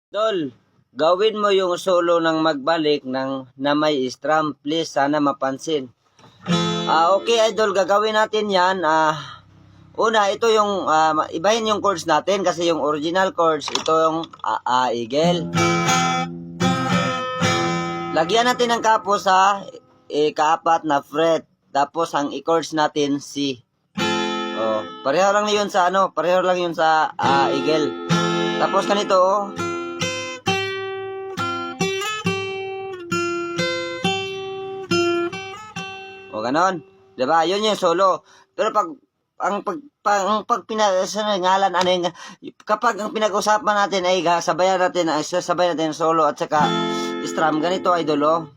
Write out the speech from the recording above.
Idol, gawin mo yung solo ng magbalik na may strum. Please, sana mapansin. Okay, Idol, gagawin natin yan. Una, ito yung, ibahin yung chords natin kasi yung original chords, ito yung eagle. Lagyan natin ng kapos sa kaapat na fret. Tapos, ang i-chords natin, C. Pareho lang yun sa pareho lang yun sa eagle. Tapos ganito, ganon. 'Di ba? 'Yun yung solo. Pero pag ngalan kapag ang pinag-usapan natin ay sabayan natin solo at saka strum, ganito, idol,